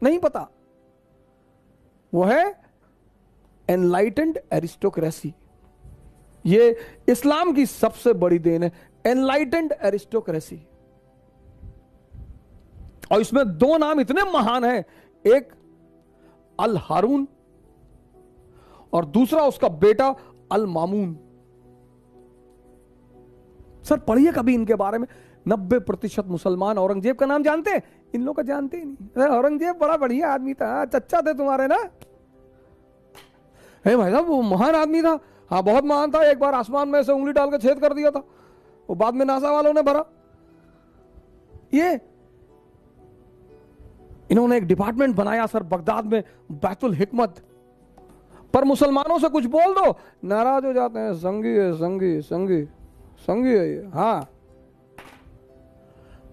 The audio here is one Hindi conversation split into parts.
नहीं पता। वो है एनलाइटेंड एरिस्टोक्रेसी। ये इस्लाम की सबसे बड़ी देन है, एनलाइटेंड एरिस्टोक्रेसी। और इसमें दो नाम इतने महान हैं, एक अल हारून और दूसरा उसका बेटा अल मामून। सर पढ़िए कभी इनके बारे में। 90% मुसलमान औरंगजेब का नाम जानते हैं, इन लोग का जानते ही नहीं। औरंगजेब बड़ा बढ़िया आदमी था, चच्चा थे तुम्हारे ना। भाई साहब वो महान आदमी था, हाँ बहुत महान था। एक बार आसमान में से उंगली डाल के छेद कर दिया था, वो बाद में नासा वालों ने भरा। ये इन्होंने एक डिपार्टमेंट बनाया सर बगदाद में, बैतुल हिकमत। पर मुसलमानों से कुछ बोल दो, नाराज हो जाते हैं। संगी है, संगी संगी संगी है ये। हाँ,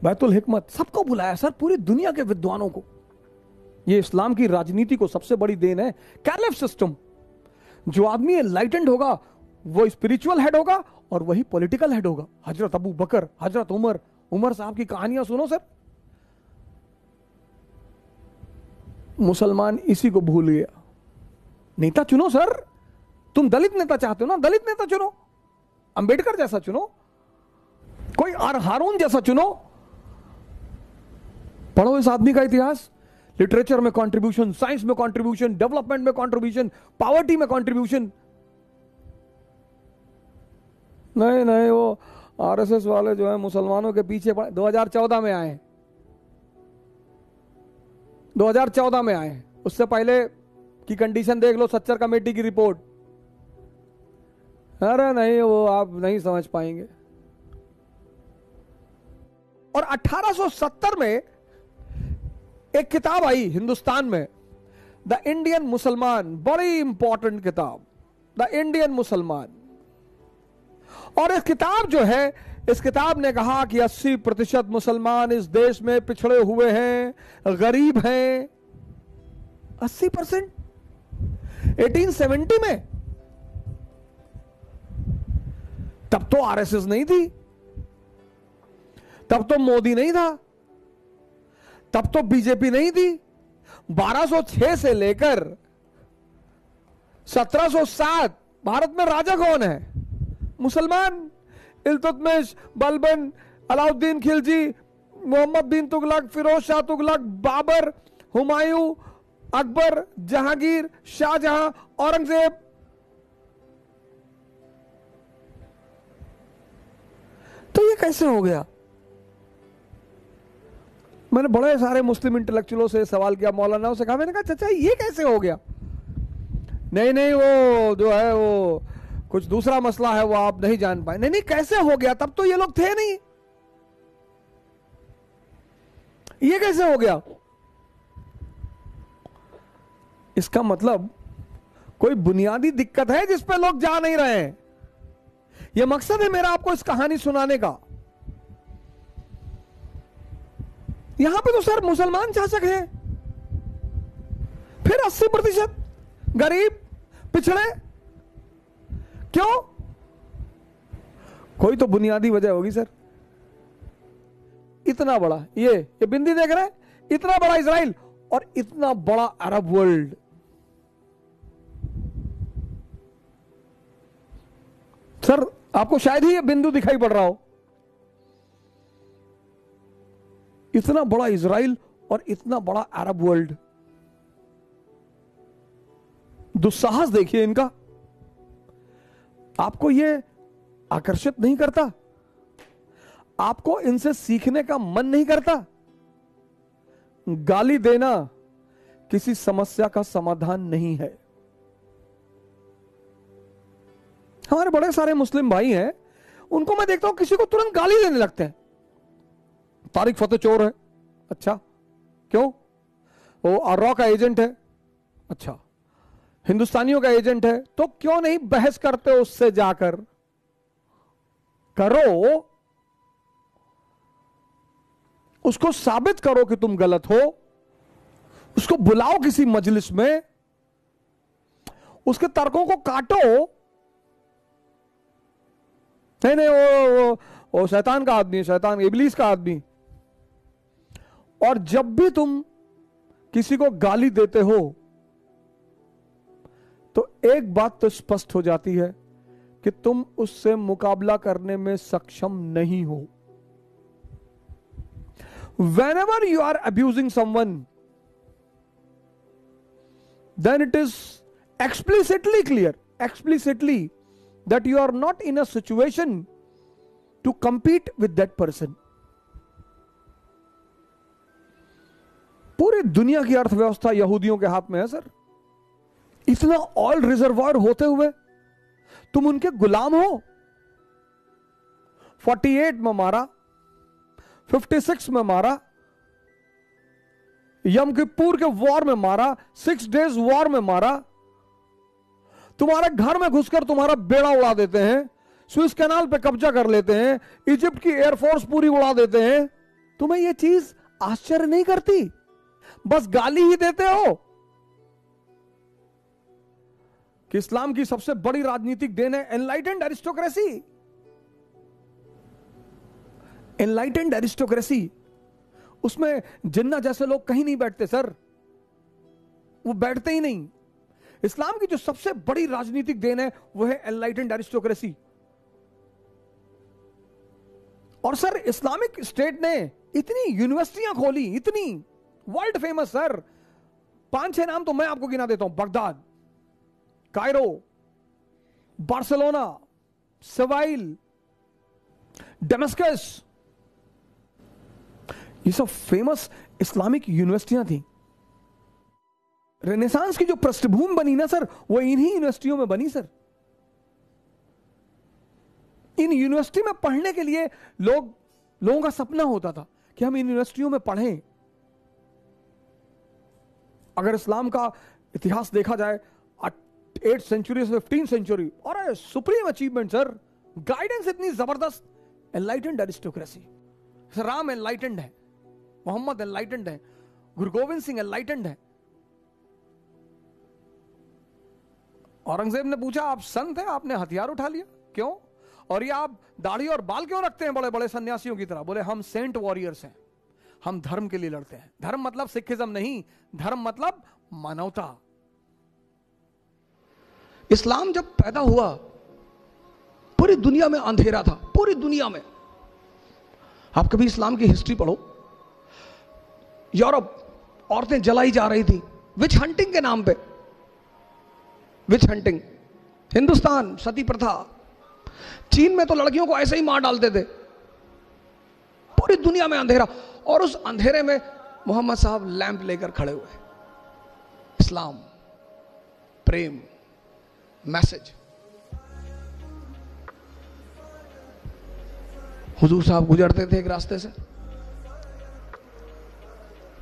बैतुल हिकमत सबको बुलाया सर, पूरी दुनिया के विद्वानों को। ये इस्लाम की राजनीति को सबसे बड़ी देन है। कैलिफ सिस्टम, जो आदमी एनलाइटेंड होगा वो स्पिरिचुअल हेड होगा और वही पॉलिटिकल हेड होगा। हजरत अबू बकर, हजरत उमर, उमर साहब की कहानियां सुनो सर। मुसलमान इसी को भूल गया। नेता चुनो सर, तुम दलित नेता चाहते हो ना, दलित नेता चुनो, अंबेडकर जैसा चुनो, कोई हारून जैसा चुनो। पढ़ो इस आदमी का इतिहास, लिटरेचर में कंट्रीब्यूशन, साइंस में कंट्रीब्यूशन, डेवलपमेंट में कंट्रीब्यूशन, पॉवर्टी में कंट्रीब्यूशन। नहीं नहीं, वो आरएसएस वाले जो है मुसलमानों के पीछे 2014 में आए, 2014 में आए। उससे पहले की कंडीशन देख लो, सच्चर कमेटी की रिपोर्ट। अरे नहीं, वो आप नहीं समझ पाएंगे। और 1870 में एक किताब आई हिंदुस्तान में, द इंडियन मुसलमान, बड़ी इंपॉर्टेंट किताब, द इंडियन मुसलमान। और इस किताब जो है, इस किताब ने कहा कि 80% मुसलमान इस देश में पिछड़े हुए हैं, गरीब हैं। 80%? 1870 में तब तो आरएसएस नहीं थी, तब तो मोदी नहीं था, तब तो बीजेपी नहीं थी। 1206 से लेकर 1707 भारत में राजा कौन है? मुसलमान। इल्तुतमिश, बलबन, अलाउद्दीन खिलजी, मोहम्मद बिन तुगलक, फिरोज शाह तुगलक, बाबर, हुमायूं, अकबर, जहांगीर, शाहजहां, औरंगजेब। तो ये कैसे हो गया? मैंने बड़े सारे मुस्लिम इंटेलेक्चुअलों से सवाल किया, मौलानाओं से कहा, मैंने कहा चाचा ये कैसे हो गया? नहीं नहीं, वो जो है वो कुछ दूसरा मसला है, वो आप नहीं जान पाए। नहीं नहीं, कैसे हो गया? तब तो ये लोग थे नहीं, ये कैसे हो गया? इसका मतलब कोई बुनियादी दिक्कत है जिस पे लोग जा नहीं रहे हैं। यह मकसद है मेरा आपको इस कहानी सुनाने का। यहां पे तो सर मुसलमान शासक है, फिर 80% गरीब, पिछड़े। क्यों? कोई तो बुनियादी वजह होगी सर। इतना बड़ा ये बिंदी देख रहे हैं, इतना बड़ा इजराइल और इतना बड़ा अरब वर्ल्ड। सर आपको शायद ही ये बिंदु दिखाई पड़ रहा हो। इतना बड़ा इजराइल और इतना बड़ा अरब वर्ल्ड। दुस्साहस देखिए इनका। आपको ये आकर्षित नहीं करता? आपको इनसे सीखने का मन नहीं करता? गाली देना किसी समस्या का समाधान नहीं है। हमारे बड़े सारे मुस्लिम भाई हैं, उनको मैं देखता हूं किसी को तुरंत गाली देने लगते हैं। तारिक फतेह चोर है, अच्छा क्यों? वो आर्रा का एजेंट है, अच्छा हिंदुस्तानियों का एजेंट है, तो क्यों नहीं बहस करते उससे जाकर? करो, उसको साबित करो कि तुम गलत हो, उसको बुलाओ किसी मजलिस में, उसके तर्कों को काटो। नहीं नहीं, वो शैतान का आदमी है, शैतान इबलीस का आदमी। और जब भी तुम किसी को गाली देते हो तो एक बात तो स्पष्ट हो जाती है कि तुम उससे मुकाबला करने में सक्षम नहीं हो। Whenever you are abusing someone, then it is explicitly clear, that you are not in a situation to compete with that person. पूरी दुनिया की अर्थव्यवस्था यहूदियों के हाथ में है सर। इतना ऑयल रिजर्वायर होते हुए तुम उनके गुलाम हो। 48 में मारा, 56 में मारा, यम किप्पुर के वॉर में मारा, 6 डेज वॉर में मारा, तुम्हारे घर में घुसकर तुम्हारा बेड़ा उड़ा देते हैं, स्विस कैनाल पे कब्जा कर लेते हैं, इजिप्ट की एयरफोर्स पूरी उड़ा देते हैं। तुम्हें यह चीज आश्चर्य नहीं करती? बस गाली ही देते हो कि इस्लाम की सबसे बड़ी राजनीतिक देन है एनलाइटेंड एरिस्टोक्रेसी। एनलाइटेंड एरिस्टोक्रेसी, उसमें जिन्ना जैसे लोग कहीं नहीं बैठते सर, वो बैठते ही नहीं। इस्लाम की जो सबसे बड़ी राजनीतिक देन है वो है एनलाइटेंड एरिस्टोक्रेसी। और सर इस्लामिक स्टेट ने इतनी यूनिवर्सिटियां खोली, इतनी वर्ल्ड फेमस सर, 5-6 नाम तो मैं आपको गिना देता हूं। Baghdad, Cairo, Barcelona, Seville, Damascus, ये सब फेमस इस्लामिक यूनिवर्सिटियां थी। रेनेसांस की जो पृष्ठभूमि बनी ना सर, वो इन्हीं यूनिवर्सिटियों में बनी सर। इन यूनिवर्सिटी में पढ़ने के लिए लोगों का सपना होता था कि हम इन यूनिवर्सिटियों में पढ़ें। अगर इस्लाम का इतिहास देखा जाए 8th सेंचुरी से 15th सेंचुरी, और सुप्रीम अचीवमेंट सर, गाइडेंस इतनी जबरदस्त, एनलाइटेंड एरिस्टोक्रेसी। राम एनलाइटेंड है, मोहम्मद एनलाइटेंड है, गुरु गोविंद सिंह एनलाइटेंड है। औरंगजेब ने पूछा आप संत हैं, आपने हथियार उठा लिया, क्यों? और ये आप दाढ़ी और बाल क्यों रखते हैं बड़े बड़े सन्यासियों की तरह? बोले हम सेंट वॉरियर्स हैं, हम धर्म के लिए लड़ते हैं। धर्म मतलब सिखिज्म नहीं, धर्म मतलब मानवता। इस्लाम जब पैदा हुआ पूरी दुनिया में अंधेरा था, पूरी दुनिया में। आप कभी इस्लाम की हिस्ट्री पढ़ो, यूरोप औरतें जलाई जा रही थी विच हंटिंग के नाम पे, विच हंटिंग। हिंदुस्तान सती प्रथा, चीन में तो लड़कियों को ऐसे ही मार डालते थे। पूरी दुनिया में अंधेरा, और उस अंधेरे में मोहम्मद साहब लैंप लेकर खड़े हुए। इस्लाम, प्रेम, मैसेज। हुजूर साहब गुजरते थे एक रास्ते से,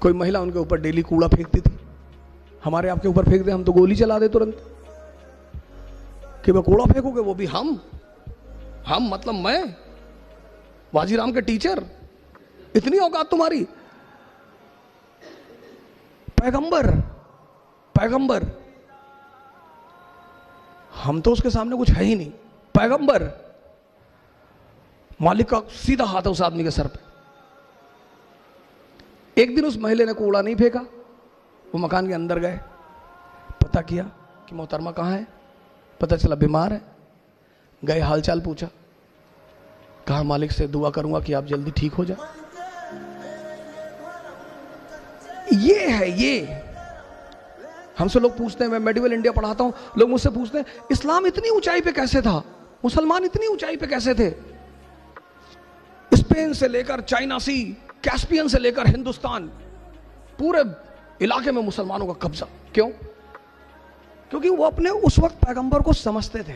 कोई महिला उनके ऊपर डेली कूड़ा फेंकती थी। हमारे आपके ऊपर फेंक दे, हम तो गोली चला दे तुरंत कि वह कूड़ा फेंकोगे, वो भी हम मतलब मैं, वाजीराम के टीचर, इतनी औकात तुम्हारी? पैगंबर, हम तो उसके सामने कुछ है ही नहीं। पैगंबर, मालिक का सीधा हाथ है उस आदमी के सर पे। एक दिन उस महिला ने कूड़ा नहीं फेंका, वो मकान के अंदर गए, पता किया कि मोहतरमा कहाँ है, पता चला बीमार है। गए, हालचाल पूछा, कहा मालिक से दुआ करूंगा कि आप जल्दी ठीक हो जाए। ये है, ये हमसे लोग पूछते हैं, मैं मेडिवल इंडिया पढ़ाता हूं, लोग मुझसे पूछते हैं इस्लाम इतनी ऊंचाई पे कैसे था, मुसलमान इतनी ऊंचाई पे कैसे थे? स्पेन से लेकर चाइना सी, कैस्पियन से लेकर हिंदुस्तान, पूरे इलाके में मुसलमानों का कब्जा। क्यों? क्योंकि वो अपने उस वक्त पैगंबर को समझते थे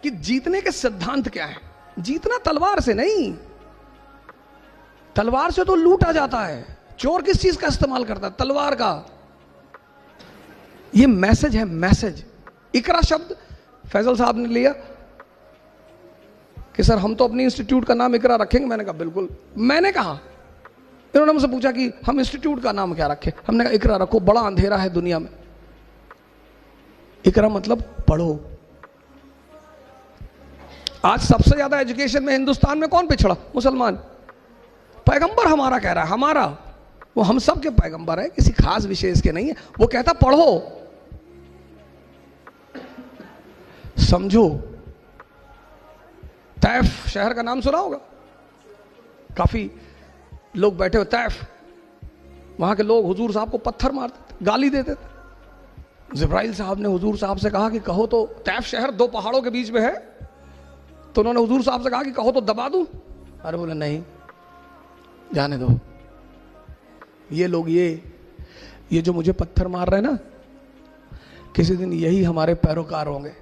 कि जीतने के सिद्धांत क्या है। जीतना तलवार से नहीं, तलवार से तो लूटा जाता है। चोर किस चीज का इस्तेमाल करता है? तलवार का। ये मैसेज है, मैसेज। इकरा शब्द फैजल साहब ने लिया कि सर हम तो अपनी इंस्टीट्यूट का नाम इकरा रखेंगे। मैंने कहा बिल्कुल। मैंने कहा, इन्होंने मुझसे पूछा कि हम इंस्टीट्यूट का नाम क्या रखें? हमने कहा इकरा रखो, बड़ा अंधेरा है दुनिया में। इकरा मतलब पढ़ो। आज सबसे ज्यादा एजुकेशन में हिंदुस्तान में कौन पिछड़ा? मुसलमान। पैगंबर हमारा कह रहा है, हमारा वो हम सब के पैगंबर है, किसी खास विशेष के नहीं है। वो कहता पढ़ो, समझो। तैफ शहर का नाम सुना होगा, काफी लोग बैठे हुए। तैफ, वहां के लोग हुजूर साहब को पत्थर मारते थे, गाली देते थे। जिब्राइल साहब ने हुजूर साहब से कहा कि कहो तो, तैफ शहर दो पहाड़ों के बीच में है, तो उन्होंने हुजूर साहब से कहा कि कहो तो दबा दूं। अरे बोले नहीं, जाने दो। ये लोग ये जो मुझे पत्थर मार रहे हैं ना, किसी दिन यही हमारे पैरोकार होंगे।